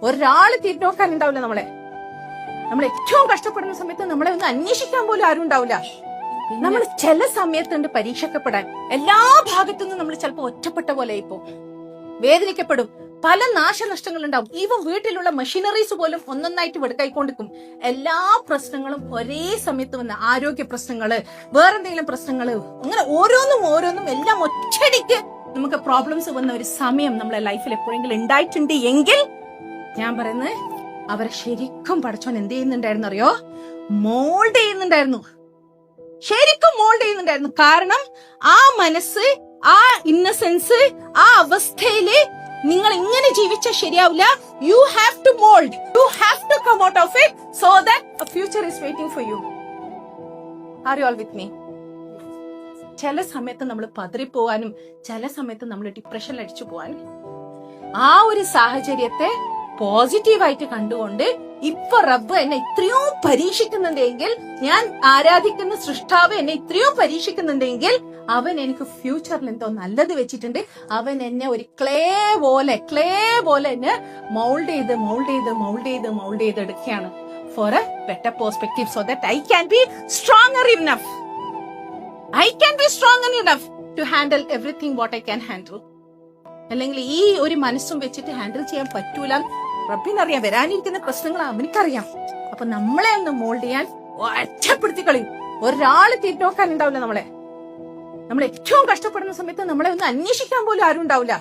ഒരാള് തിരിഞ്ഞു നോക്കാനുണ്ടാവില്ല നമ്മളെ. നമ്മൾ ഏറ്റവും കഷ്ടപ്പെടുന്ന സമയത്ത് നമ്മളെ ഒന്ന് അന്വേഷിക്കാൻ പോലും ആരും ഉണ്ടാവില്ല. നമ്മൾ ചില സമയത്തുണ്ട് പരീക്ഷിക്കപ്പെടാൻ. എല്ലാ ഭാഗത്തുനിന്നും നമ്മൾ ചിലപ്പോൾ ഒറ്റപ്പെട്ട പോലെ ഇപ്പോ വേദനിക്കപ്പെടും. പല നാശനഷ്ടങ്ങൾ ഉണ്ടാവും. ഈവൻ വീട്ടിലുള്ള മെഷീനറീസ് പോലും ഒന്നൊന്നായിട്ട് വെടുക്കായിക്കൊണ്ടിരിക്കും. എല്ലാ പ്രശ്നങ്ങളും ഒരേ സമയത്ത് വന്ന ആരോഗ്യ പ്രശ്നങ്ങള്, വേറെന്തെങ്കിലും പ്രശ്നങ്ങള്, അങ്ങനെ ഓരോന്നും എല്ലാം ഒറ്റയടിക്ക് നമുക്ക് പ്രോബ്ലംസ് വന്ന ഒരു സമയം നമ്മളെ ലൈഫിൽ എപ്പോഴെങ്കിലും ഉണ്ടായിട്ടുണ്ട് എങ്കിൽ ഞാൻ പറയുന്നത് അവരെ ശരിക്കും പഠിച്ചോൻ എന്ത് ചെയ്യുന്നുണ്ടായിരുന്നു അറിയോ? മോൾഡ് ചെയ്യുന്നുണ്ടായിരുന്നു. ശരിക്കും മോൾഡ് ചെയ്യുന്നുണ്ടായിരുന്നു. കാരണം ആ മനസ്സ്, ആ ഇന്നസെൻസ്, ആ അവസ്ഥയില് നിങ്ങൾ ഇങ്ങനെ ജീവിച്ചാൽ ശരിയാവില്ല. You have to mould, you have to come out of it so that a future is waiting for you. Are you all with me? ചില സമയത്ത് നമ്മൾ പതറിപ്പോവാനും ചില സമയത്ത് നമ്മൾ ഡിപ്രഷനിൽ അടിച്ചു പോവാനും ആ ഒരു സാഹചര്യത്തെ പോസിറ്റീവായിട്ട് കണ്ടുകൊണ്ട് ഇപ്പൊ റബ്ബ് എന്നെ ഇത്രയോ പരീക്ഷിക്കുന്നുണ്ടെങ്കിൽ, ഞാൻ ആരാധിക്കുന്ന സൃഷ്ടാവ് എന്നെ ഇത്രയോ പരീക്ഷിക്കുന്നുണ്ടെങ്കിൽ അവൻ എനിക്ക് ഫ്യൂച്ചറിൽ എന്തോ നല്ലത് വെച്ചിട്ടുണ്ട്. അവൻ എന്നെ ഒരു ക്ലേ പോലെ എന്നെ മൗൾഡ് ചെയ്ത് എടുക്കുകയാണ് for a better perspective so that I can be stronger enough. I can be strong enough to handle everything what I can handle. അല്ലെങ്കിൽ ഈ ഒരു മനസ്സും വെച്ചിട്ട് ഹാൻഡിൽ ചെയ്യാൻ പറ്റൂല. റബ്ബിനറിയാം വരാനിരിക്കുന്ന പ്രശ്നങ്ങൾ അവനിക്കറിയാം. അപ്പൊ നമ്മളെ ഒന്ന് മോൾഡ് ചെയ്യാൻ ഒറ്റപ്പെടുത്തി കളയും. ഒരാള് തിരിഞ്ഞു നോക്കാനുണ്ടാവില്ല നമ്മളെ. നമ്മൾ ഏറ്റവും കഷ്ടപ്പെടുന്ന സമയത്ത് നമ്മളെ ഒന്ന് അന്വേഷിക്കാൻ പോലും ആരും ഉണ്ടാവില്ല.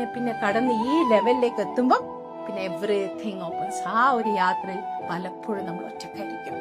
പിന്നെ കടന്ന് ഈ ലെവലിലേക്ക് എത്തുമ്പോ പിന്നെ എവറിത്തിങ് ഓപ്പൺസ്. ആ ഒരു യാത്രയിൽ പലപ്പോഴും നമ്മൾ ഒറ്റക്കായിരിക്കും.